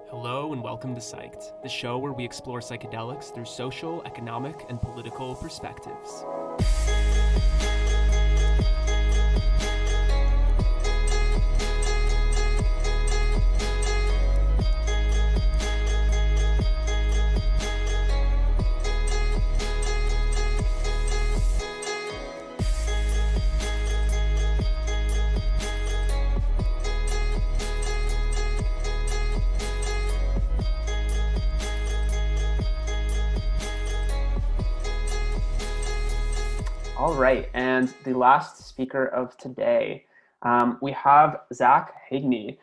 Hello and welcome to Psyched, the show where we explore psychedelics through social, economic, and political perspectives. All right, and the last speaker of today, we have Zac Haigney.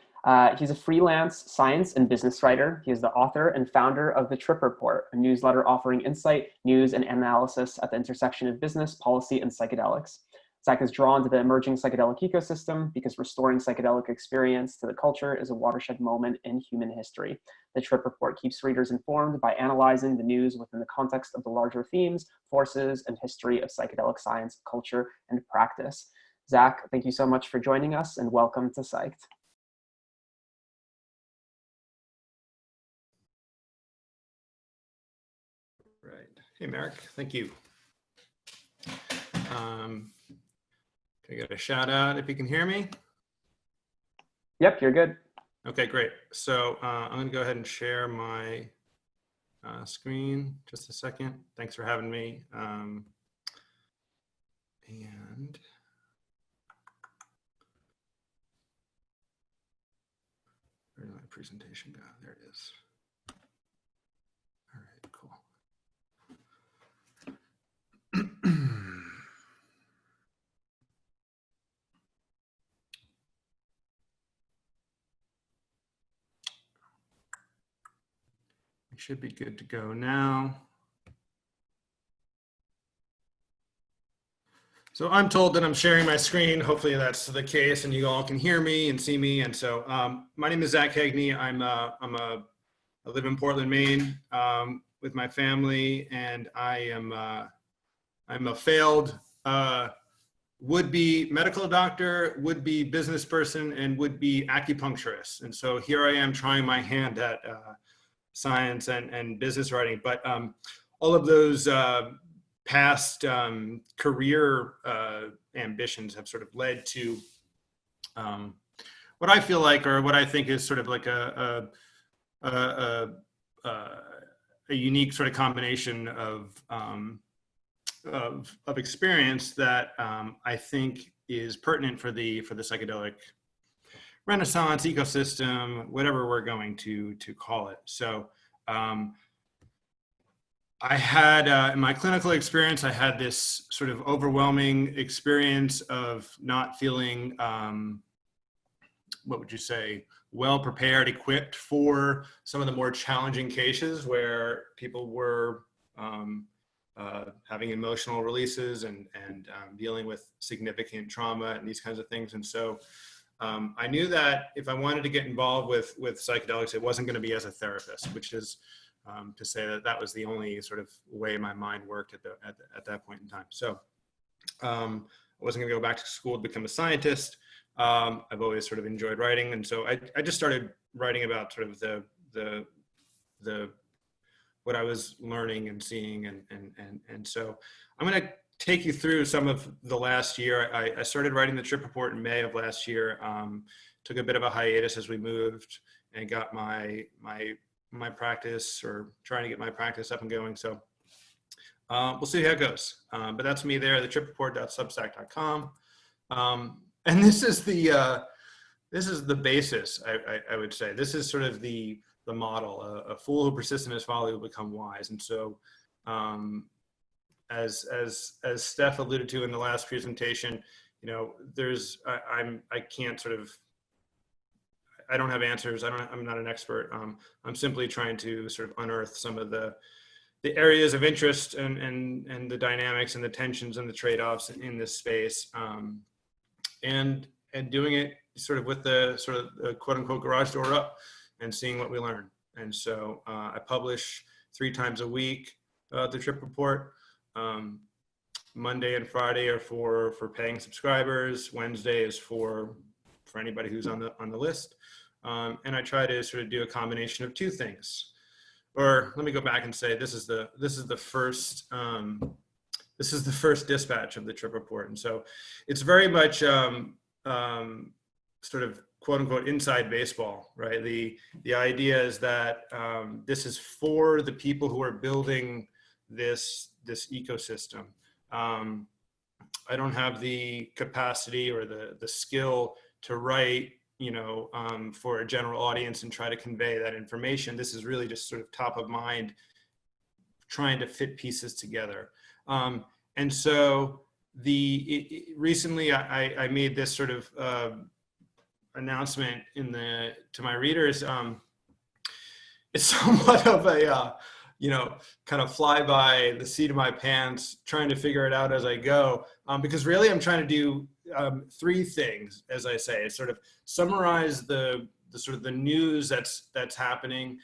He's a freelance science and business writer. He is the author and founder of The Trip Report, a newsletter offering insight, news, and analysis at the intersection of business, policy, and psychedelics. Zac is drawn to the emerging psychedelic ecosystem because restoring psychedelic experience to the culture is a watershed moment in human history. The Trip Report keeps readers informed by analyzing the news within the context of the larger themes, forces, and history of psychedelic science, culture, and practice. Zac, thank you so much for joining us and welcome to Psyched. Right. Hey, Merrick, thank you. Can I get a shout out if you can hear me? Yep, you're good. Okay, great. So I'm going to go ahead and share my screen. Just a second. Thanks for having me. And where did my presentation go? There it is. All right, cool. We should be good to go now. So I'm told that I'm sharing my screen. Hopefully that's the case and you all can hear me and see me. And so my name is Zac Haigney. I live in Portland, Maine with my family, and I'm a failed would-be medical doctor, would-be business person, and would-be acupuncturist. And so here I am trying my hand at science and business writing. But all of those past career ambitions have sort of led to what I feel like, or what I think is sort of like a unique sort of combination of experience that I think is pertinent for the psychedelic renaissance ecosystem, whatever we're going to call it. So I had, in my clinical experience, I had this sort of overwhelming experience of not feeling, what would you say, well prepared, equipped for some of the more challenging cases where people were having emotional releases and dealing with significant trauma and these kinds of things. And so I knew that if I wanted to get involved with psychedelics, it wasn't going to be as a therapist, which is to say that that was the only sort of way my mind worked at that point in time. So I wasn't going to go back to school to become a scientist. I've always sort of enjoyed writing, and so I just started writing about sort of the what I was learning and seeing, and so I'm going to take you through some of the last year. I started writing the Trip Report in May of last year. Took a bit of a hiatus as we moved and got my practice, or trying to get my practice up and going. So we'll see how it goes. But that's me there, thetripreport.substack.com. And this is the basis, I would say. This is sort of the model. A fool who persists in his folly will become wise. And so as Steph alluded to in the last presentation, you know, I can't sort of, I don't have answers. I'm not an expert. I'm simply trying to sort of unearth some of the areas of interest and the dynamics and the tensions and the trade-offs in this space, and doing it sort of with the sort of the quote unquote garage door up and seeing what we learn. And so I publish 3 times a week the Trip Report. Monday and Friday are for paying subscribers. Wednesday is for anybody who's on the list. And I try to sort of do a combination of two things. Or let me go back and say this is the first dispatch of the trip report, and so it's very much sort of quote unquote inside baseball, right? The idea is that this is for the people who are building this ecosystem. I don't have the capacity or the skill to write, for a general audience and try to convey that information. This is really just sort of top of mind, trying to fit pieces together. And so recently I made this sort of announcement to my readers. It's somewhat of a, kind of fly by the seat of my pants, trying to figure it out as I go. Because really I'm trying to do three things, as I say. It's sort of summarize the sort of the news that's happening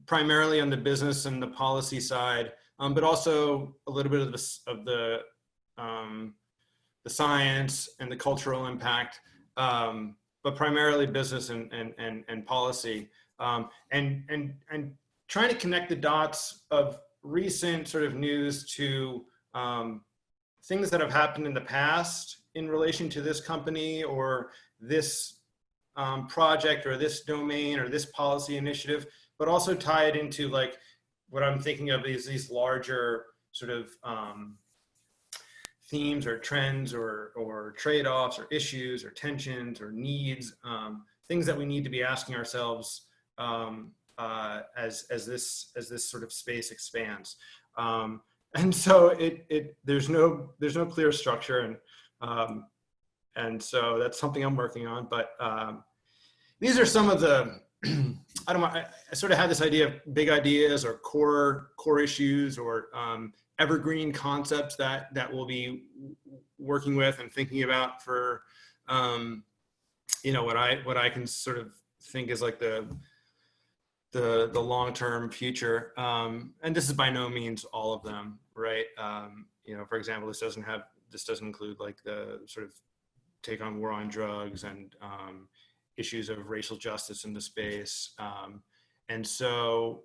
primarily on the business and the policy side, but also a little bit of the science and the cultural impact, but primarily business and policy, and trying to connect the dots of recent sort of news to things that have happened in the past in relation to this company or this project or this domain or this policy initiative, but also tie it into like what I'm thinking of is these larger sort of themes or trends or trade-offs or issues or tensions or needs, things that we need to be asking ourselves as this sort of space expands. And so there's no clear structure, and so that's something I'm working on. But these are some of the I sort of had this idea of big ideas or core issues or evergreen concepts that we'll be working with and thinking about for what I can sort of think is like the long-term future. And this is by no means all of them, right? For example, this doesn't include like the sort of take on war on drugs and issues of racial justice in the space. And so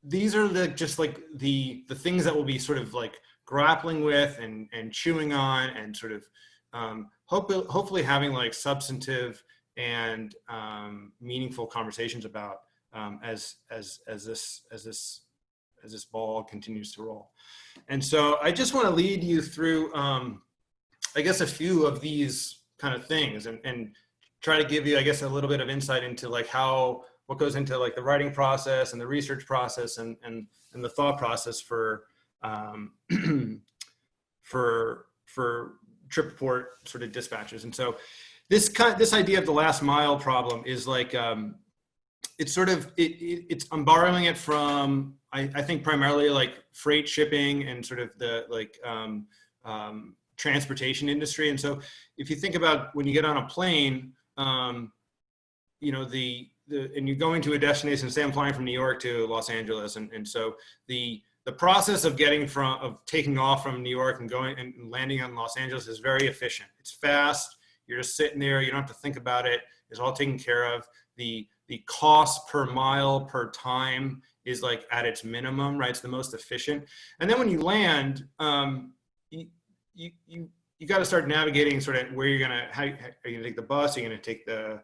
these are just like the things that we'll be sort of like grappling with and chewing on and sort of hopefully having like substantive and meaningful conversations about as this ball continues to roll. And so I just want to lead you through I guess a few of these kind of things and try to give you, I guess, a little bit of insight into like what goes into like the writing process and the research process and the thought process for trip report sort of dispatches. And so this idea of the last mile problem is like it's sort of I'm borrowing it from I think primarily like freight shipping and sort of the like transportation industry. And so if you think about when you get on a plane, and you're going to a destination, say I'm flying from New York to Los Angeles, and so the process of taking off from New York and going and landing on Los Angeles is very efficient. It's fast. You're just sitting there. You don't have to think about it. It's all taken care of. The cost per mile per time is like at its minimum, right? It's the most efficient. And then when you land, you got to start navigating sort of where how are you gonna take the bus? Are you gonna take the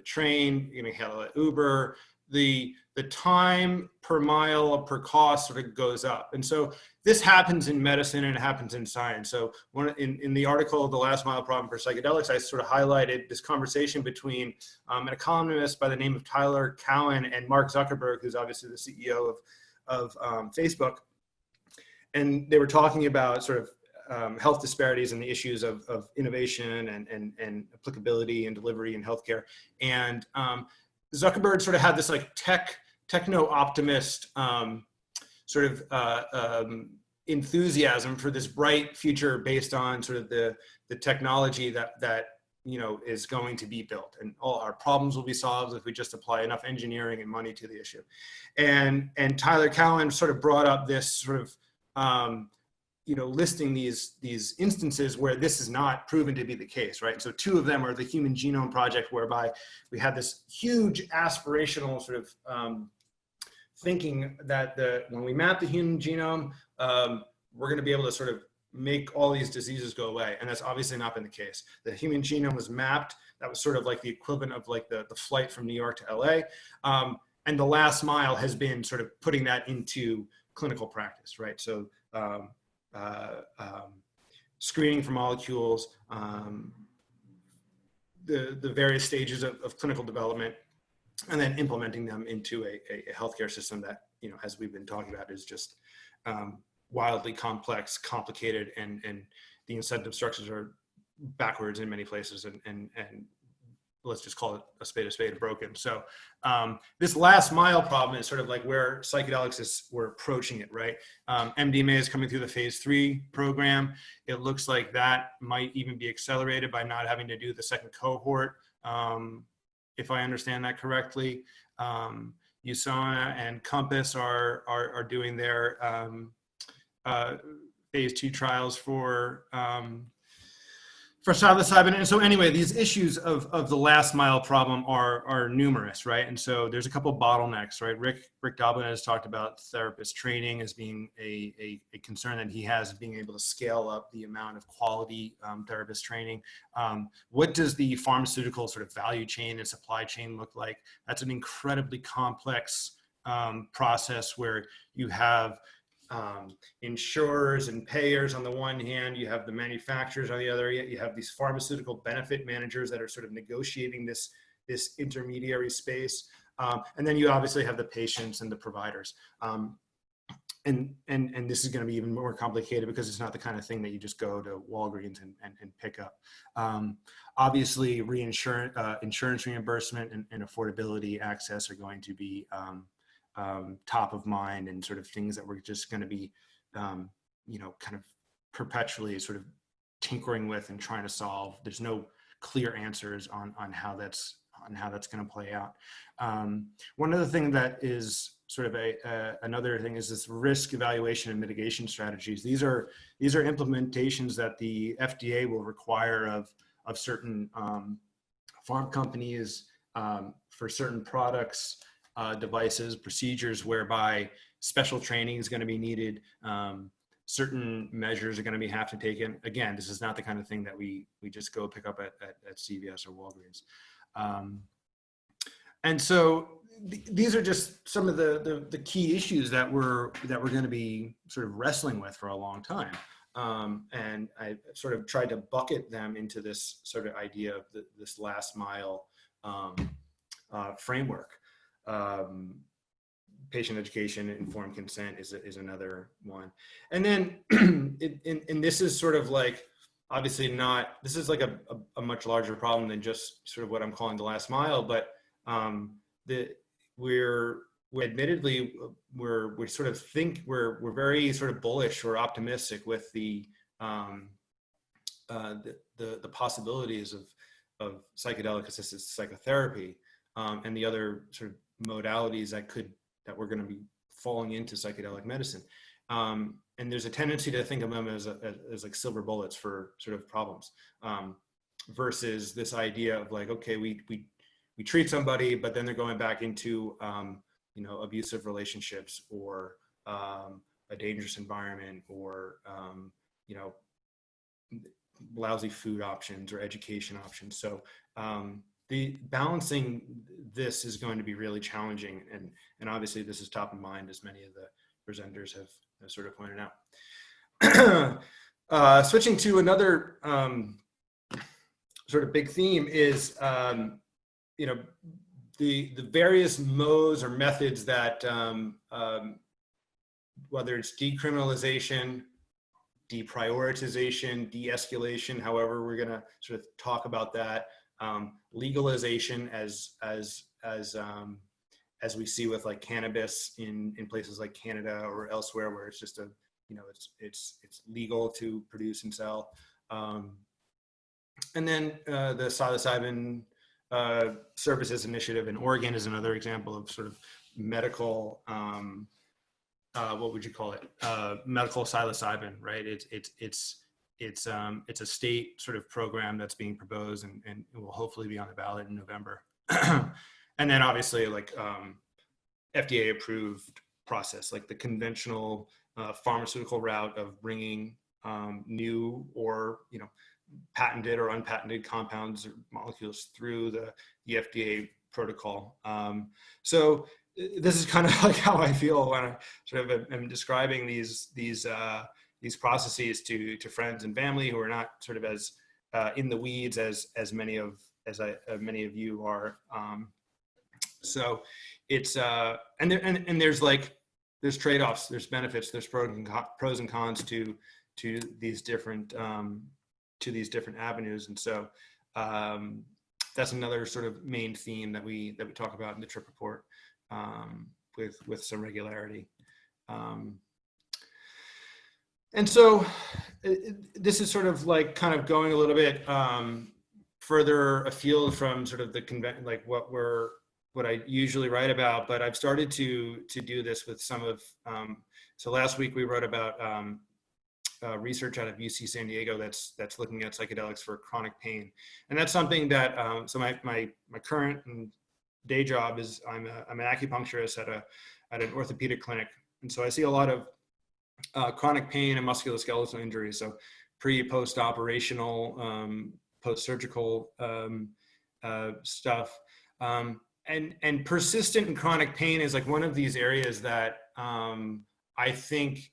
train? You're gonna hail an Uber? The time per mile per cost sort of goes up. And so this happens in medicine and it happens in science. So in the article, The Last Mile Problem for Psychedelics, I sort of highlighted this conversation between an economist by the name of Tyler Cowen and Mark Zuckerberg, who's obviously the CEO of Facebook. And they were talking about sort of health disparities and the issues of innovation and applicability and delivery in healthcare. And Zuckerberg sort of had this like techno-optimist sort of enthusiasm for this bright future based on sort of the technology that is going to be built, and all our problems will be solved if we just apply enough engineering and money to the issue. And Tyler Cowen sort of brought up this sort of listing these instances where this is not proven to be the case, right? So two of them are the Human Genome Project, whereby we had this huge aspirational sort of thinking that when we map the human genome, we're going to be able to sort of make all these diseases go away. And that's obviously not been the case. The human genome was mapped. That was sort of like the equivalent of like the flight from New York to LA. And the last mile has been sort of putting that into clinical practice, right? So screening for molecules, the various stages of clinical development, and then implementing them into a healthcare system that, as we've been talking about, is just wildly complex, complicated, and the incentive structures are backwards in many places, and let's just call it a spade and broken. So this last mile problem is sort of like where psychedelics we're approaching it, right? MDMA is coming through the phase 3 program. It looks like that might even be accelerated by not having to do the second cohort, if I understand that correctly. USANA and Compass are doing their phase 2 trials for psilocybin. And so anyway, these issues of the last mile problem are numerous, right? And so there's a couple of bottlenecks, right? Rick Doblin has talked about therapist training as being a concern that he has, being able to scale up the amount of quality therapist training. What does the pharmaceutical sort of value chain and supply chain look like? That's an incredibly complex process where you have insurers and payers on the one hand, you have the manufacturers on the other, you have these pharmaceutical benefit managers that are sort of negotiating this intermediary space, and then you obviously have the patients and the providers, and this is going to be even more complicated because it's not the kind of thing that you just go to Walgreens and pick up. Obviously, insurance reimbursement and affordability access are going to be top of mind, and sort of things that we're just going to be, kind of perpetually sort of tinkering with and trying to solve. There's no clear answers on how that's going to play out. One other thing that is sort of another thing is this risk evaluation and mitigation strategies. These are implementations that the FDA will require of certain farm companies for certain products, devices, procedures, whereby special training is going to be needed. Certain measures are going to have to be taken. Again, this is not the kind of thing that we just go pick up at CVS or Walgreens. And so these are just some of the key issues that we're going to be sort of wrestling with for a long time. And I sort of tried to bucket them into this sort of idea of this last mile framework. Patient education, informed consent is another one. And then, and this is sort of like, obviously not, this is like a much larger problem than just sort of what I'm calling the last mile, but we're sort of think we're very sort of bullish or optimistic with the possibilities of psychedelic assisted psychotherapy, and the other sort of modalities that we're going to be falling into psychedelic medicine. And there's a tendency to think of them as like silver bullets for sort of problems, versus this idea of like, okay, we treat somebody, but then they're going back into abusive relationships, or a dangerous environment, or lousy food options or education options. So the balancing this is going to be really challenging, and obviously this is top of mind, as many of the presenters have sort of pointed out. Switching to another sort of big theme is the various modes or methods that whether it's decriminalization, deprioritization, de-escalation, however we're going to sort of talk about that, legalization as we see with like cannabis in places like Canada or elsewhere, where it's just it's legal to produce and sell, and then the psilocybin services initiative in Oregon is another example of sort of medical what would you call it? Medical psilocybin, right? It's a state sort of program that's being proposed and it will hopefully be on the ballot in November. And then obviously like FDA approved process, like the conventional pharmaceutical route of bringing new or, patented or unpatented compounds or molecules through the FDA protocol. So this is kind of like how I feel when I sort of am describing these processes to friends and family who are not sort of as in the weeds as many of you are. So it's and there's trade-offs, there's benefits, there's pros and cons to these different avenues, and so that's another sort of main theme that we talk about in the trip report with some regularity. And so this is sort of like kind of going a little bit further afield from sort of the like what I usually write about, but I've started to do this with some of, so last week we wrote about research out of UC San Diego that's looking at psychedelics for chronic pain. And that's something that, so my current day job is I'm an acupuncturist at an orthopedic clinic. And so I see a lot of chronic pain and musculoskeletal injuries. So post-operational, post-surgical stuff. And persistent and chronic pain is like one of these areas that I think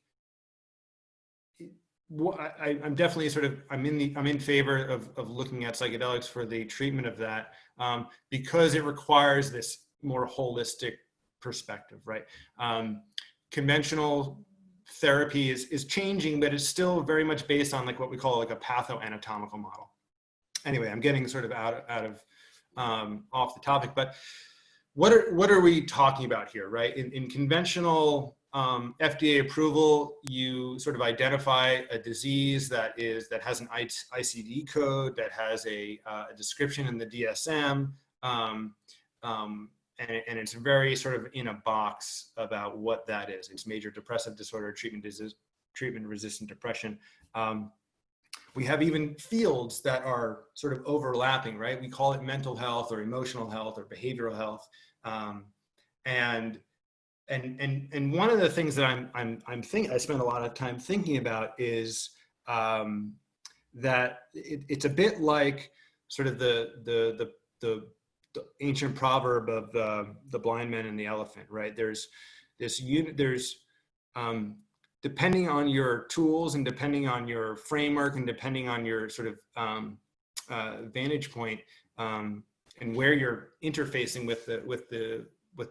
I'm definitely sort of, I'm in favor of looking at psychedelics for the treatment of that because it requires this more holistic perspective, right? Conventional therapy is changing, but it's still very much based on like what we call like a pathoanatomical model. Anyway, I'm getting sort of out of off the topic, but what are we talking about here, right? In conventional FDA approval, you sort of identify a disease that has an ICD code, that has a description in the DSM, and it's very sort of in a box about what that is. It's major depressive disorder, treatment-resistant depression. We have even fields that are sort of overlapping, right? We call it mental health or emotional health or behavioral health, and one of the things that I spend a lot of time thinking about is that it's a bit like sort of the ancient proverb of the blind man and the elephant, right? There's depending on your tools and depending on your framework and depending on your sort of vantage point and where you're interfacing with the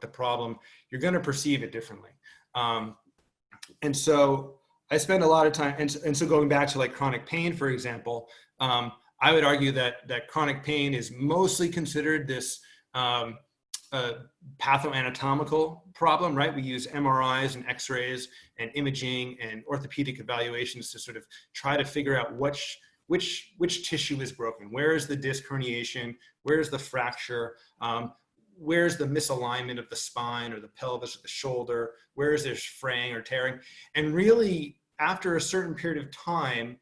problem, you're going to perceive it differently. And so I spend a lot of time, and so going back to like chronic pain, for example, I would argue that chronic pain is mostly considered this pathoanatomical problem, right? We use MRIs and X-rays and imaging and orthopedic evaluations to sort of try to figure out which tissue is broken. Where is the disc herniation? Where is the fracture? Where's the misalignment of the spine or the pelvis or the shoulder? Where is there fraying or tearing? And really, after a certain period of time,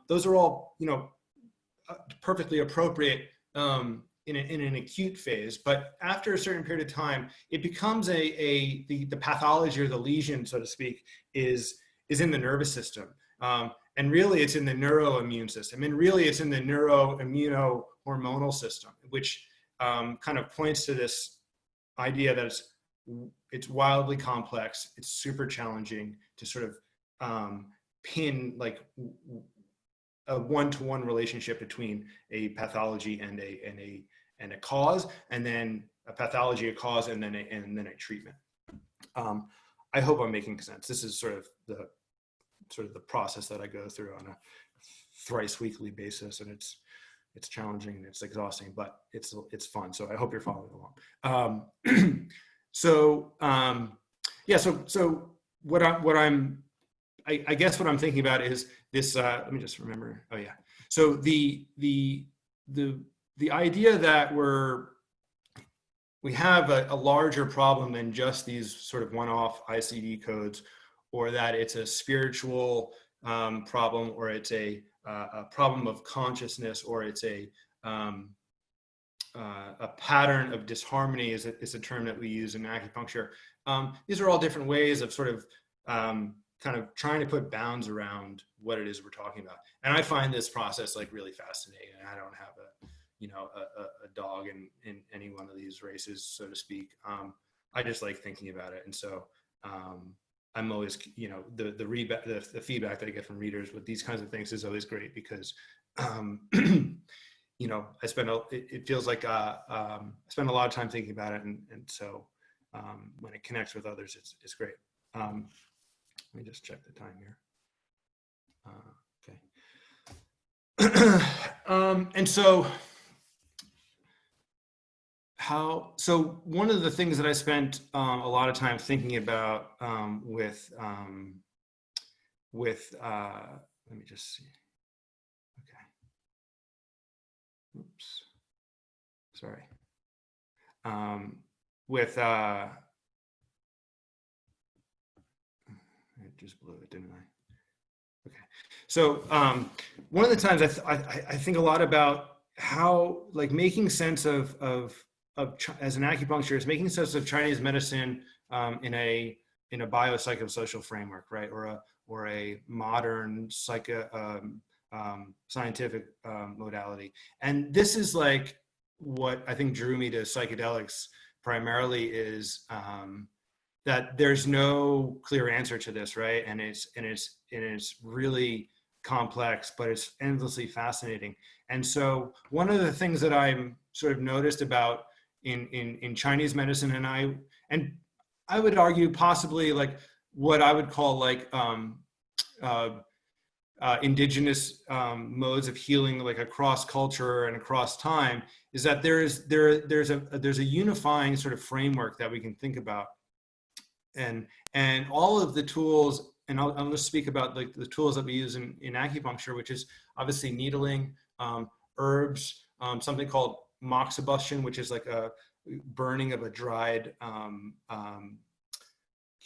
those are all, perfectly appropriate in an acute phase. But after a certain period of time, it becomes the pathology or the lesion, so to speak, is in the nervous system. And really, it's in the neuroimmune system. And really, it's in the neuroimmunohormonal system, which kind of points to this idea that it's wildly complex. It's super challenging to sort of pin like a one-to-one relationship between a pathology and a cause, and then a pathology, a cause, and then a treatment. I hope I'm making sense. This is sort of the process that I go through on a thrice weekly basis, and it's challenging and it's exhausting, but it's fun. So I hope you're following along. So I guess what I'm thinking about is this. Let me just remember. Oh yeah. So the idea that we have a larger problem than just these sort of one-off ICD codes, or that it's a spiritual problem, or it's a problem of consciousness, or it's a pattern of disharmony is a term that we use in acupuncture. These are all different ways of sort of kind of trying to put bounds around what it is we're talking about. And I find this process like really fascinating. I don't have a dog in any one of these races, so to speak. I just like thinking about it. And so I'm always, the feedback that I get from readers with these kinds of things is always great, because it feels like I spend a lot of time thinking about it, and so when it connects with others, it's great. Let me just check the time here. Okay. And so one of the things that I spent a lot of time thinking about with let me just see. Okay. Oops. Sorry. I just blew it, didn't I? Okay. So one of the times I think a lot about how, like, making sense of as an acupuncturist, making sense of Chinese medicine in a biopsychosocial framework, right, or a modern scientific modality. And this is like what I think drew me to psychedelics primarily, is that there's no clear answer to this, right? And it's really complex, but it's endlessly fascinating. And so one of the things that I'm sort of noticed about in Chinese medicine, and I would argue possibly like what I would call like indigenous modes of healing, like across culture and across time, is that there's a unifying sort of framework that we can think about. And all of the tools, and I'll just speak about like the tools that we use in acupuncture, which is obviously needling, herbs, something called moxibustion, which is like a burning of a dried, can't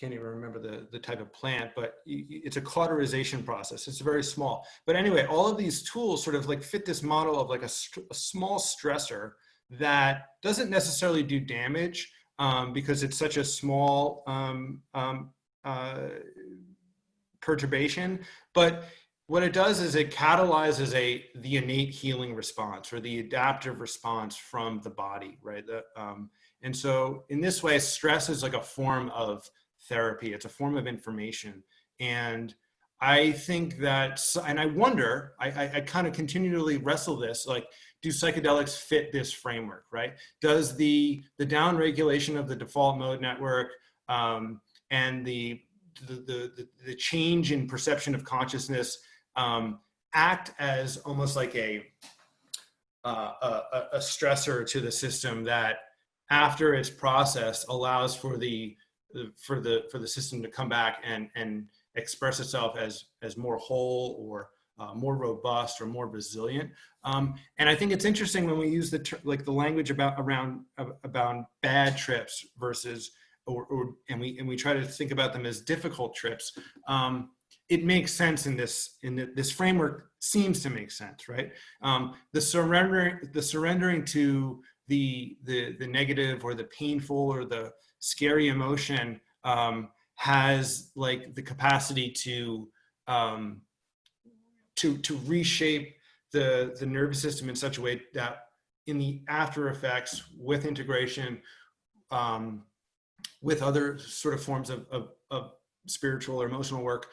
even remember the type of plant, but it's a cauterization process. It's very small. But anyway, all of these tools sort of like fit this model of like a small stressor that doesn't necessarily do damage, because it's such a small perturbation. But what it does is it catalyzes the innate healing response, or the adaptive response from the body, right? And so in this way, stress is like a form of therapy. It's a form of information. And I think that, and I wonder, I kind of continually wrestle this, like, do psychedelics fit this framework, right? Does the downregulation of the default mode network and the change in perception of consciousness act as almost like a stressor to the system that, after it's processed, allows for the system to come back and express itself as more whole, or more robust, or more resilient. And I think it's interesting when we use the language around bad trips versus, and we try to think about them as difficult trips. It makes sense in this framework, seems to make sense, right? The surrendering to the negative, or the painful, or the scary emotion has like the capacity to reshape the nervous system in such a way that, in the after effects, with integration with other sort of forms of spiritual or emotional work,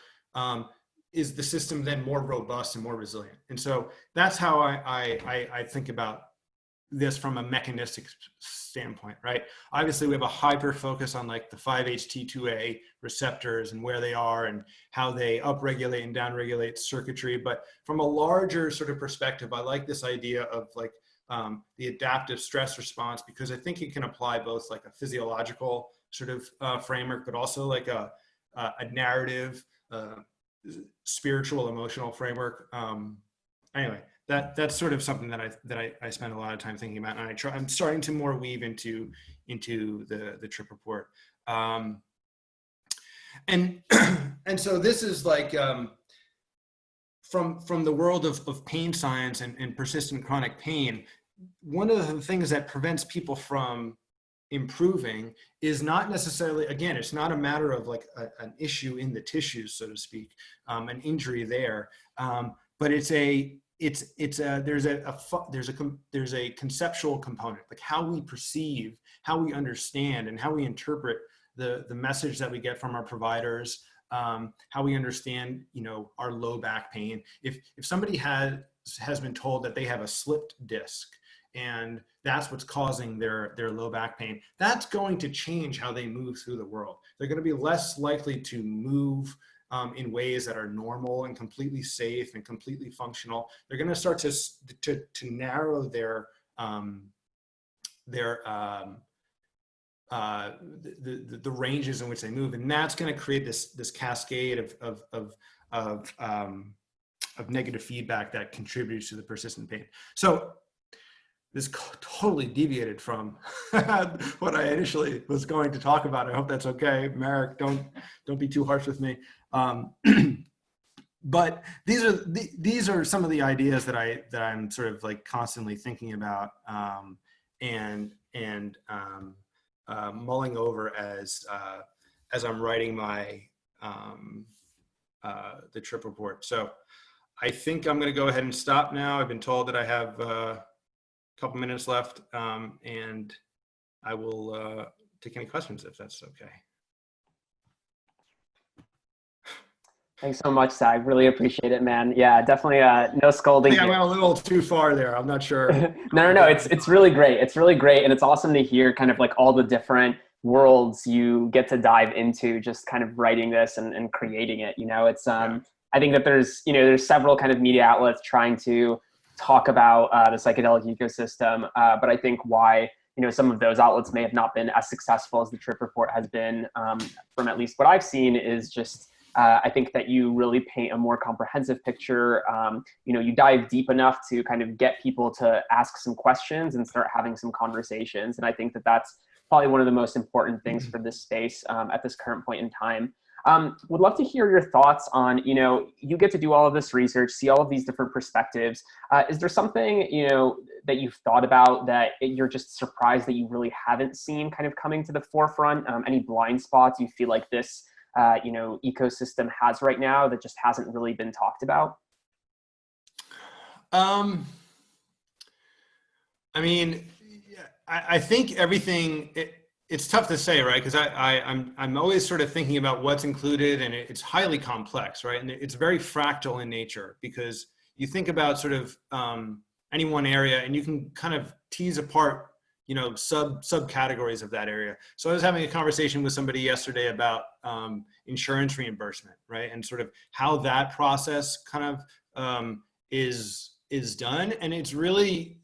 is the system then more robust and more resilient. And so that's how I think about this from a mechanistic standpoint, right? Obviously, we have a hyper focus on like the 5-HT2A receptors and where they are and how they upregulate and downregulate circuitry. But from a larger sort of perspective, I like this idea of like the adaptive stress response, because I think it can apply both like a physiological sort of framework, but also like a narrative, spiritual, emotional framework. Anyway, that's sort of something that I spend a lot of time thinking about, and I'm starting to more weave into into the trip report. And and so this is like from the world of pain science and persistent chronic pain. One of the things that prevents people from improving is not necessarily, again, it's not a matter of like an issue in the tissues, so to speak, an injury there, but there's a conceptual component, like how we perceive, how we understand, and how we interpret the message that we get from our providers, how we understand, our low back pain. If somebody has been told that they have a slipped disc and that's what's causing their low back pain, that's going to change how they move through the world. They're going to be less likely to move in ways that are normal and completely safe and completely functional. They're going to start to narrow the ranges in which they move, and that's going to create this cascade of negative feedback that contributes to the persistent pain. So this totally deviated from what I initially was going to talk about. I hope that's okay, Merrick. Don't be too harsh with me. But these are some of the ideas that I'm sort of like constantly thinking about and mulling over as I'm writing my the trip report. So I think I'm going to go ahead and stop now. I've been told that I have couple minutes left, and I will take any questions if that's okay. Thanks so much, Zach. Really appreciate it, man. Yeah, definitely no scolding. Yeah, I went a little too far there. I'm not sure. No. It's really great. It's really great. And it's awesome to hear kind of like all the different worlds you get to dive into just kind of writing this and creating it. It's I think that there's several kind of media outlets trying to talk about the psychedelic ecosystem, but I think why some of those outlets may have not been as successful as the trip report has been, from at least what I've seen, is just I think that you really paint a more comprehensive picture. You dive deep enough to kind of get people to ask some questions and start having some conversations, and I think that that's probably one of the most important things for this space at this current point in time. Would love to hear your thoughts on, you get to do all of this research, see all of these different perspectives. Is there something, that you've thought about that you're just surprised that you really haven't seen kind of coming to the forefront? Any blind spots you feel like this, ecosystem has right now that just hasn't really been talked about? I mean, I think everything, it's tough to say, right? Because I'm always sort of thinking about what's included, and it's highly complex, right? And it's very fractal in nature, because you think about sort of any one area, and you can kind of tease apart, subcategories of that area. So I was having a conversation with somebody yesterday about insurance reimbursement, right? And sort of how that process kind of is done, and it's really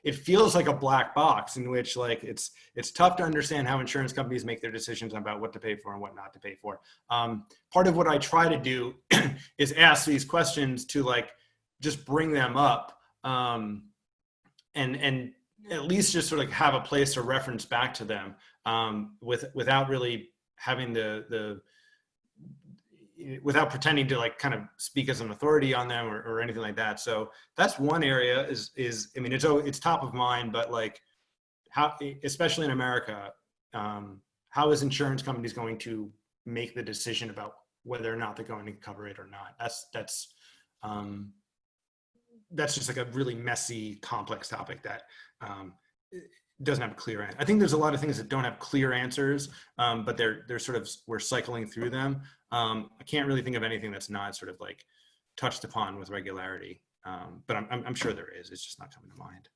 it feels like a black box in which like it's tough to understand how insurance companies make their decisions about what to pay for and what not to pay for. Part of what I try to do is ask these questions to like just bring them up, and at least just sort of have a place to reference back to them, without really having without pretending to like kind of speak as an authority on them or anything like that. So that's one area is, I mean, it's top of mind, but like how, especially in America, how is insurance companies going to make the decision about whether or not they're going to cover it or not? That's just like a really messy, complex topic that doesn't have a clear answer. I think there's a lot of things that don't have clear answers, but they're sort of, we're cycling through them. I can't really think of anything that's not sort of like touched upon with regularity, but I'm sure there is. It's just not coming to mind.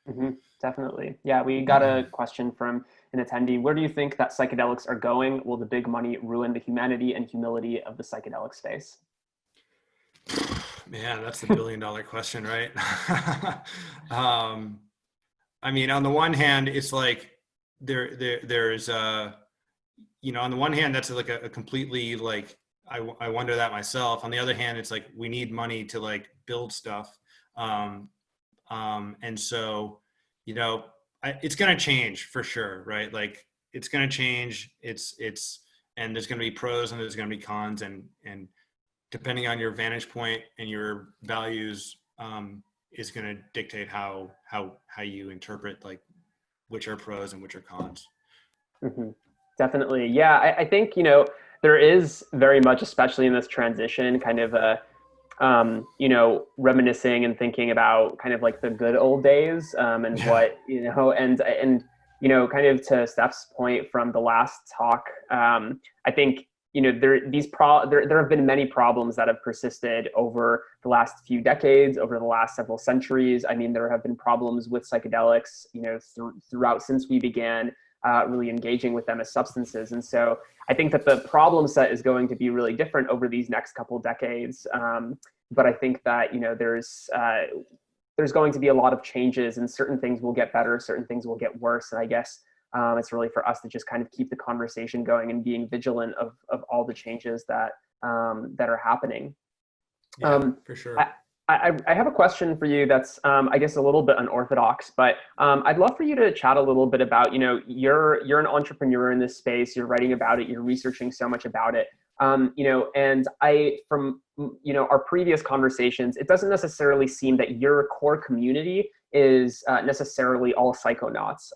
Mm-hmm, definitely. Yeah, we got a question from an attendee. Where do you think that psychedelics are going? Will the big money ruin the humanity and humility of the psychedelic space? Man, that's the $1 billion question, right? I mean, on the one hand, it's like there's on the one hand, that's like a completely like, I wonder that myself. On the other hand, it's like, we need money to like build stuff. And so, it's going to change for sure, right? Like it's going to change. And there's going to be pros and there's going to be cons, and depending on your vantage point and your values, is going to dictate how you interpret like which are pros and which are cons. Hmm. Definitely. Yeah, I think, there is very much, especially in this transition, kind of a, reminiscing and thinking about kind of like the good old days, and Yeah. what, kind of to Steph's point from the last talk, I think, there have been many problems that have persisted over the last few decades, over the last several centuries. I mean, there have been problems with psychedelics, throughout since we began really engaging with them as substances. And so I think that the problem set is going to be really different over these next couple decades. But I think that there's going to be a lot of changes, and certain things will get better, certain things will get worse. And I guess it's really for us to just kind of keep the conversation going and being vigilant of all the changes that are happening. Yeah, for sure. I have a question for you that's, I guess, a little bit unorthodox, but I'd love for you to chat a little bit about, you're an entrepreneur in this space, you're writing about it, you're researching so much about it. And from our previous conversations, it doesn't necessarily seem that your core community is necessarily all psychonauts.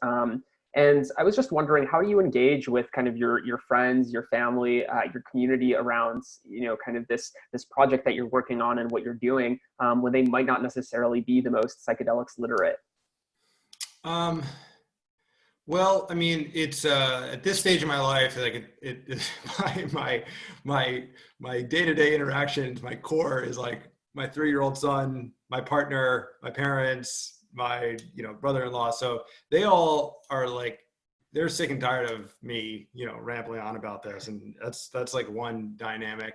And I was just wondering, how do you engage with kind of your friends, your family, your community around, kind of this project that you're working on and what you're doing, when they might not necessarily be the most psychedelics literate? Well, I mean, it's at this stage of my life, like my day-to-day interactions, my core is like my 3-year-old son, my partner, my parents, my brother-in-law. So they all are like, they're sick and tired of me, rambling on about this, and that's like one dynamic.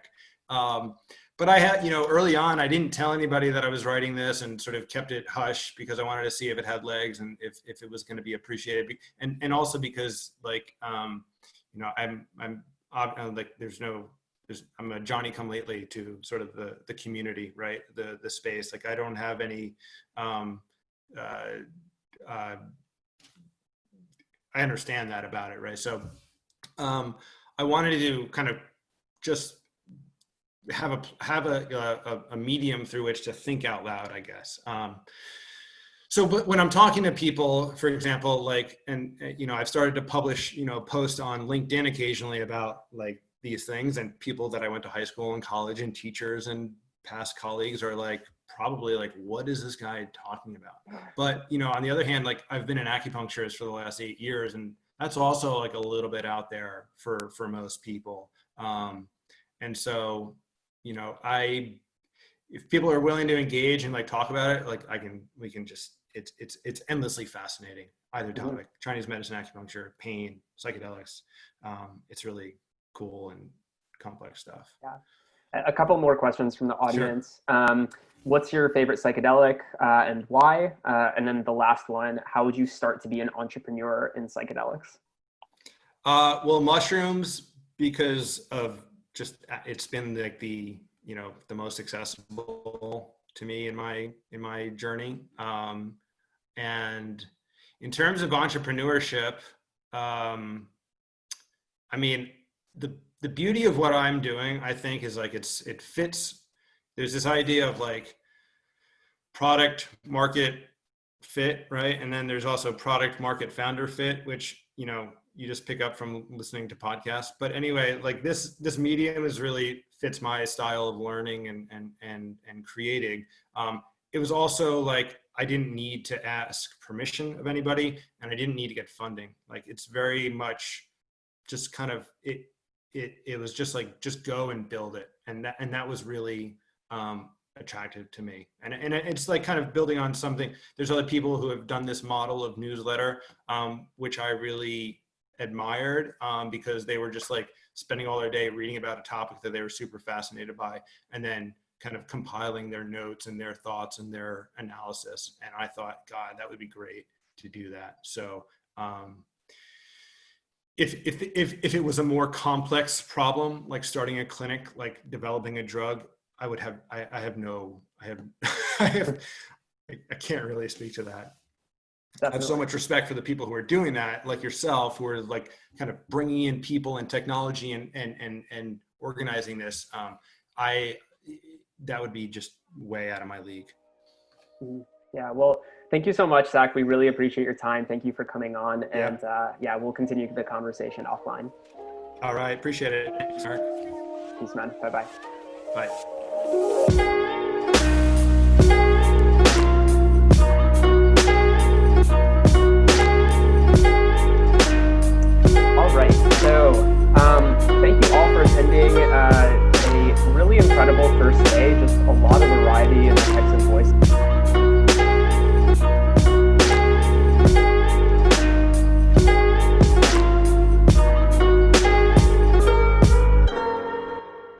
But I had, early on, I didn't tell anybody that I was writing this, and sort of kept it hush because I wanted to see if it had legs and if it was going to be appreciated. And also because like, I'm like, I'm a Johnny come lately to sort of the community, right? The space. Like I don't have any, I understand that about it, right? So I wanted to kind of just have a medium through which to think out loud, I guess. But when I'm talking to people, for example, like, and I've started to publish, post on LinkedIn occasionally about like these things, and people that I went to high school and college and teachers and past colleagues are like, probably like, what is this guy talking about? But, on the other hand, like I've been an acupuncturist for the last 8 years, and that's also like a little bit out there for most people. And so, if people are willing to engage and like talk about it, like we can just, it's endlessly fascinating, either topic. Mm-hmm. Chinese medicine, acupuncture, pain, psychedelics. It's really cool and complex stuff. Yeah. A couple more questions from the audience. Sure. What's your favorite psychedelic, and why? And then the last one, how would you start to be an entrepreneur in psychedelics? Well, mushrooms, because of just, it's been like the most accessible to me in my journey. And in terms of entrepreneurship, I mean, the beauty of what I'm doing, I think, is like it fits. There's this idea of like product market fit, right? And then there's also product market founder fit, which you just pick up from listening to podcasts. But anyway, like this medium is really fits my style of learning and creating. It was also like I didn't need to ask permission of anybody, and I didn't need to get funding. Like it's very much just kind of it was just like, just go and build it, and that was really attractive to me. And it's like kind of building on something. There's other people who have done this model of newsletter, which I really admired, because they were just like spending all their day reading about a topic that they were super fascinated by, and then kind of compiling their notes and their thoughts and their analysis. And I thought, God, that would be great to do that. So if it was a more complex problem, like starting a clinic, like developing a drug, I can't really speak to that. I have so much respect for the people who are doing that, like yourself, who are like kind of bringing in people and technology and organizing this. That would be just way out of my league. Yeah, well, thank you so much, Zach. We really appreciate your time. Thank you for coming on. And yeah, we'll continue the conversation offline. All right, appreciate it. Thanks, Mark. Peace, man. Bye-bye. Bye. All right, so thank you all for attending a really incredible first day. Just a lot